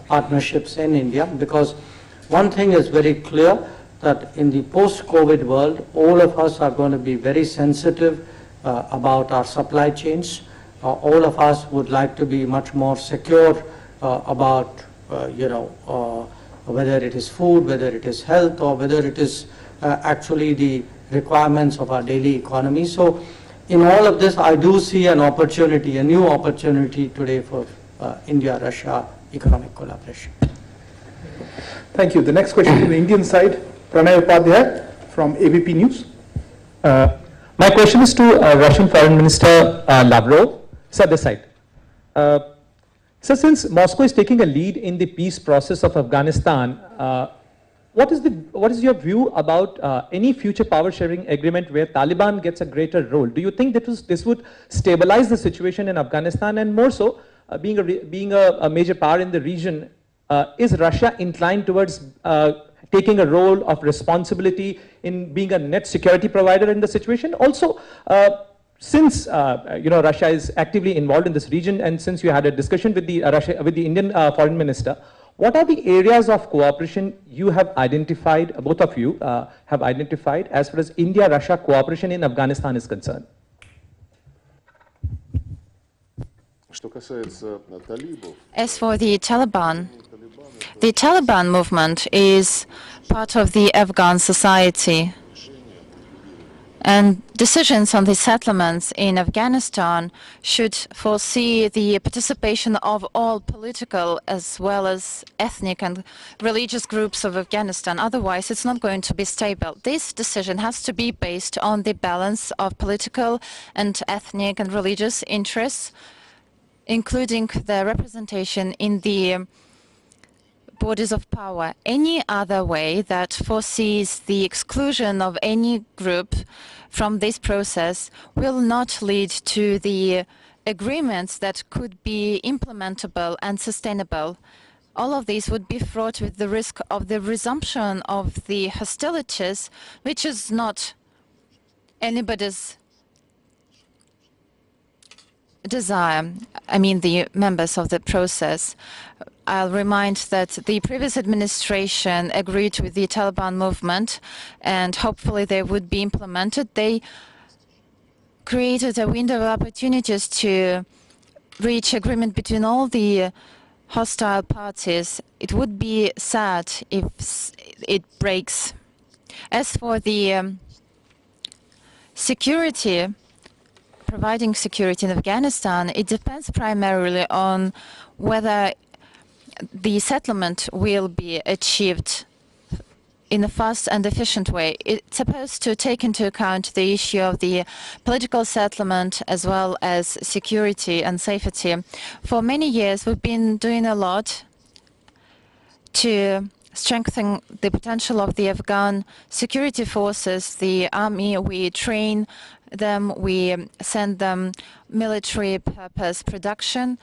partnerships in India, because one thing is very clear, that in the post-COVID world, all of us are going to be very sensitive about our supply chains. All of us would like to be much more secure about, whether it is food, whether it is health, or whether it is actually the requirements of our daily economy. So in all of this, I do see an opportunity, a new opportunity today for India-Russia economic collaboration. Thank you. The next question from the Indian side, Pranay Upadhyay from ABP News. My question is to Russian Foreign Minister Lavrov. Sir, this side. So since Moscow is taking a lead in the peace process of Afghanistan, what is your view about any future power sharing agreement where Taliban gets a greater role? Do you think that this would stabilize the situation in Afghanistan, and more so, being a major power in the region, is Russia inclined towards taking a role of responsibility in being a net security provider in the situation? Also, since Russia is actively involved in this region, and since you had a discussion with the Indian Foreign Minister, what are the areas of cooperation you have identified, both of you have identified, as far as India-Russia cooperation in Afghanistan is concerned? As for the Taliban movement is part of the Afghan society, and decisions on the settlements in Afghanistan should foresee the participation of all political as well as ethnic and religious groups of Afghanistan. Otherwise, it's not going to be stable. This decision has to be based on the balance of political and ethnic and religious interests, including the representation in the bodies of power. Any other way that foresees the exclusion of any group from this process will not lead to the agreements that could be implementable and sustainable. All of these would be fraught with the risk of the resumption of the hostilities, which is not anybody's desire, I mean the members of the process. I'll remind that the previous administration agreed with the Taliban movement, and hopefully they would be implemented. They created a window of opportunities to reach agreement between all the hostile parties. It would be sad if it breaks. As for the security, providing security in Afghanistan, it depends primarily on whether the settlement will be achieved in a fast and efficient way. It's supposed to take into account the issue of the political settlement as well as security and safety. For many years, we've been doing a lot to strengthen the potential of the Afghan security forces, the army. We train them, we send them military purpose production,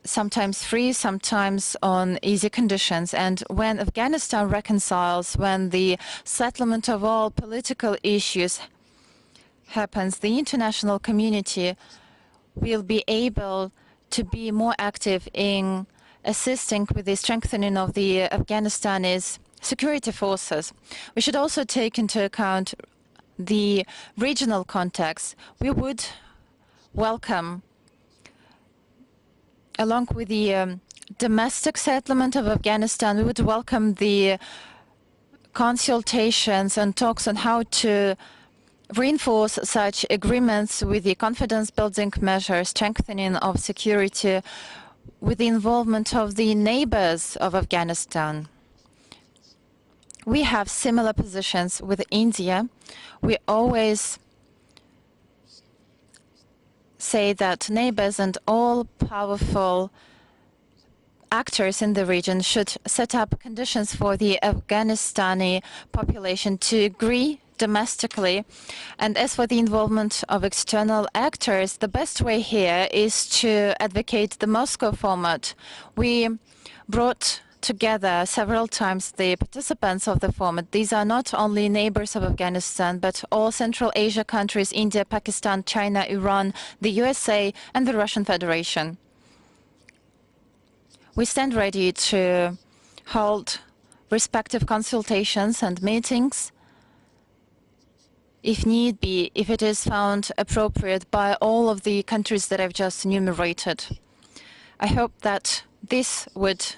sometimes free, sometimes on easy conditions. And when Afghanistan reconciles, when the settlement of all political issues happens, the international community will be able to be more active in assisting with the strengthening of the Afghanistanis security forces. We should also take into account the regional context. We would welcome, along with the domestic settlement of Afghanistan, we would welcome the consultations and talks on how to reinforce such agreements with the confidence-building measures, strengthening of security, with the involvement of the neighbors of Afghanistan. We have similar positions with India. We always say that neighbors and all powerful actors in the region should set up conditions for the Afghanistani population to agree domestically. And as for the involvement of external actors, the best way here is to advocate the Moscow format. We brought together several times the participants of the format. These are not only neighbors of Afghanistan, but all Central Asia countries, India, Pakistan, China, Iran, the USA, and the Russian Federation. We stand ready to hold respective consultations and meetings if need be, if it is found appropriate by all of the countries that I've just enumerated. I hope that this would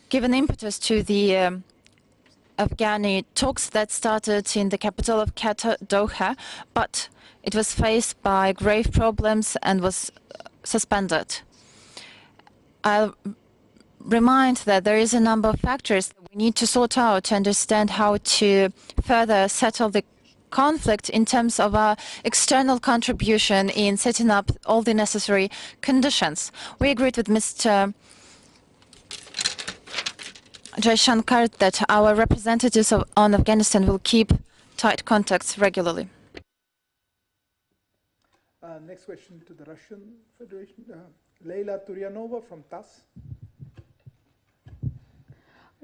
give an impetus to the Afghani talks that started in the capital of Qatar, Doha, but it was faced by grave problems and was suspended. I'll remind that there is a number of factors that we need to sort out to understand how to further settle the conflict in terms of our external contribution in setting up all the necessary conditions. We agreed with Mr. Jaishankar that our representatives on Afghanistan will keep tight contacts regularly. Next question to the Russian Federation. Leila Turyanova from TASS.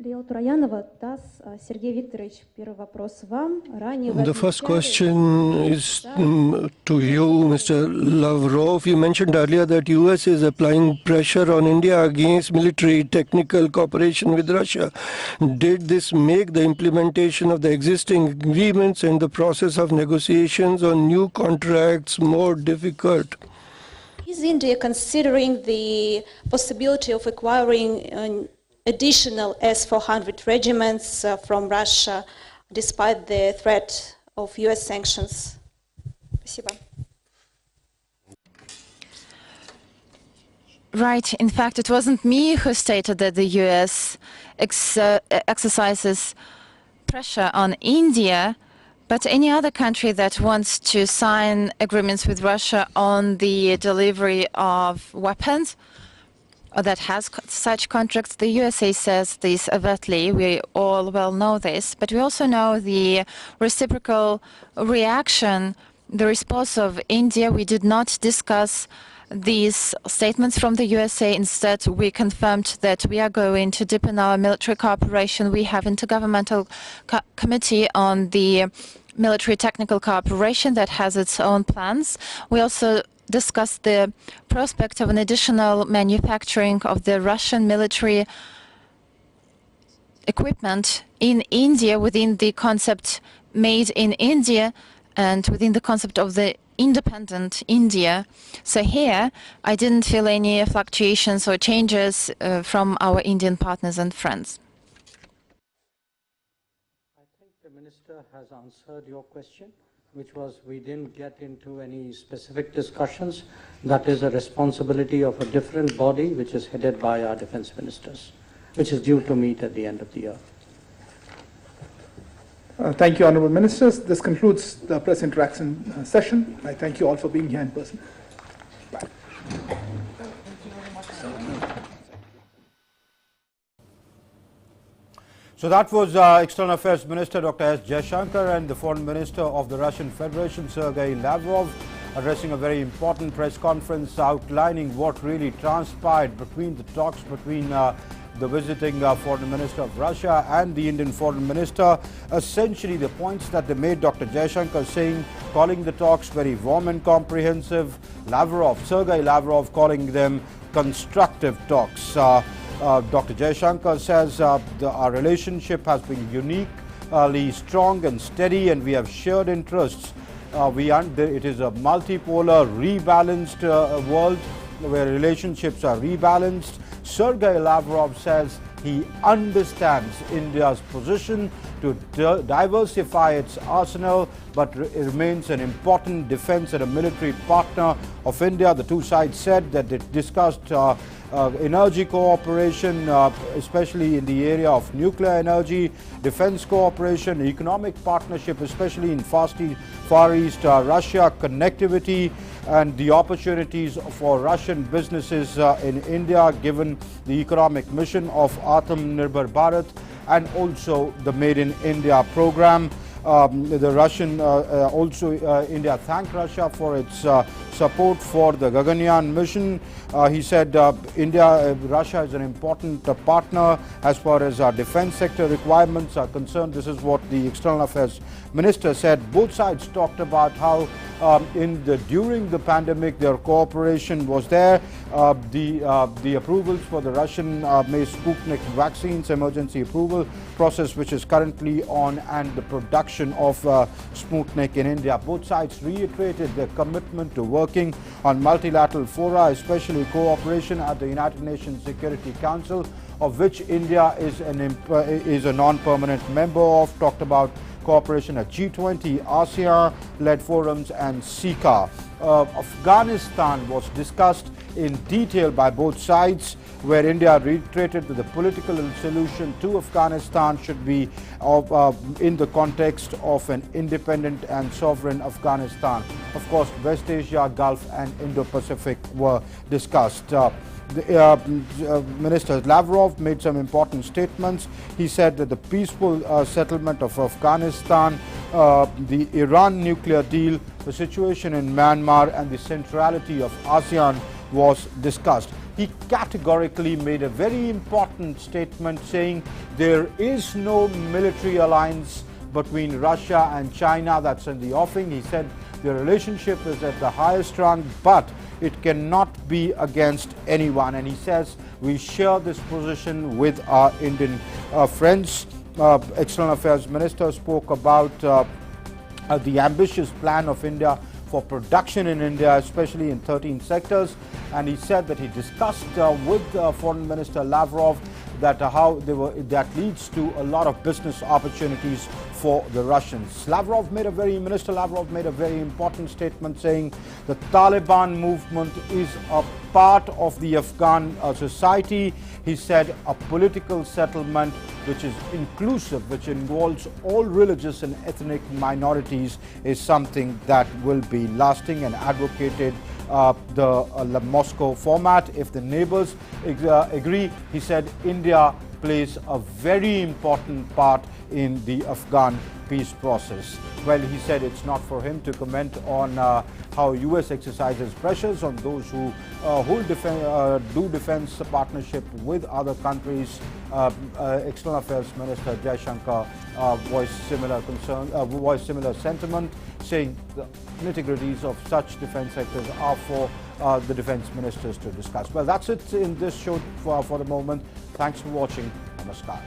Лео Троянова, ТАСС. Сергей Викторович, первый вопрос вам. Ранее The first question is to you, Mr. Lavrov. You mentioned earlier that US is applying pressure on India against military technical cooperation with Russia. Did this make the implementation of the existing agreements and the process of negotiations on new contracts more difficult? Is India considering the possibility of acquiring additional S-400 regiments from Russia, despite the threat of US sanctions? Спасибо. Right. In fact, it wasn't me who stated that the US exercises pressure on India, but any other country that wants to sign agreements with Russia on the delivery of weapons, or that has such contracts. The USA says this overtly. We all well know this, but we also know the reciprocal reaction, the response of India. We did not discuss these statements from the USA. Instead, we confirmed that we are going to deepen our military cooperation. We have Intergovernmental Committee on the Military Technical Cooperation that has its own plans. We also discussed the prospect of an additional manufacturing of the Russian military equipment in India within the concept made in India and within the concept of the independent India. So here, I didn't feel any fluctuations or changes from our Indian partners and friends. I think the Minister has answered your question, which was we didn't get into any specific discussions. That is a responsibility of a different body, which is headed by our defense ministers, which is due to meet at the end of the year. Thank you, Honourable Ministers. This concludes the press interaction session. I thank you all for being here in person. Bye. So that was External Affairs Minister Dr. S. Jaishankar and the Foreign Minister of the Russian Federation, Sergei Lavrov, addressing a very important press conference outlining what really transpired between the talks between the visiting Foreign Minister of Russia and the Indian Foreign Minister. Essentially, the points that they made, Dr. Jaishankar saying, calling the talks very warm and comprehensive. Sergei Lavrov calling them constructive talks. Dr. Jaishankar says our relationship has been uniquely strong and steady, and we have shared interests. It is a multipolar, rebalanced world where relationships are rebalanced. Sergei Lavrov says he understands India's position to diversify its arsenal, but remains an important defense and a military partner of India. The two sides said that they discussed energy cooperation, especially in the area of nuclear energy, defense cooperation, economic partnership, especially in Far East Russia, connectivity, and the opportunities for Russian businesses in India, given the economic mission of Atmanirbhar Bharat, and also the Made in India program. India thanked Russia for its support for the Gaganyaan mission. He said Russia is an important partner as far as our defense sector requirements are concerned. This is what the External Affairs Minister said. Both sides talked about how during the pandemic their cooperation was there. The approvals for the Russian made Sputnik vaccines, emergency approval process, which is currently on, and the production of Sputnik in India. Both sides reiterated their commitment to working on multilateral fora, especially cooperation at the United Nations Security Council, of which India is a non-permanent member of. Talked about cooperation at G20, ASEAN-led forums, and SICA. Afghanistan was discussed in detail by both sides. where India reiterated that the political solution to Afghanistan should be in the context of an independent and sovereign Afghanistan. Of course, West Asia, Gulf and Indo-Pacific were discussed. Minister Lavrov made some important statements. He said that the peaceful settlement of Afghanistan, the Iran nuclear deal, the situation in Myanmar and the centrality of ASEAN was discussed. He categorically made a very important statement saying there is no military alliance between Russia and China that's in the offing. He said the relationship is at the highest rung, but it cannot be against anyone. And he says we share this position with our Indian friends. External Affairs Minister spoke about the ambitious plan of India for production in India, especially in 13 sectors. And he said that he discussed with Foreign Minister Lavrov that that leads to a lot of business opportunities for the Russians. Minister Lavrov made a very important statement saying the Taliban movement is a part of the Afghan society. He said a political settlement which is inclusive, which involves all religious and ethnic minorities, is something that will be lasting, and advocated the Moscow format. If the neighbors agree, he said India plays a very important part in the Afghan peace process. Well, he said it's not for him to comment on how US exercises pressures on those who do defense partnership with other countries. External Affairs Minister Jaishankar voiced similar sentiment, saying the nitty-gritties of such defense sectors are for the defense ministers to discuss. Well, that's it in this show for the moment. Thanks for watching. Namaskar.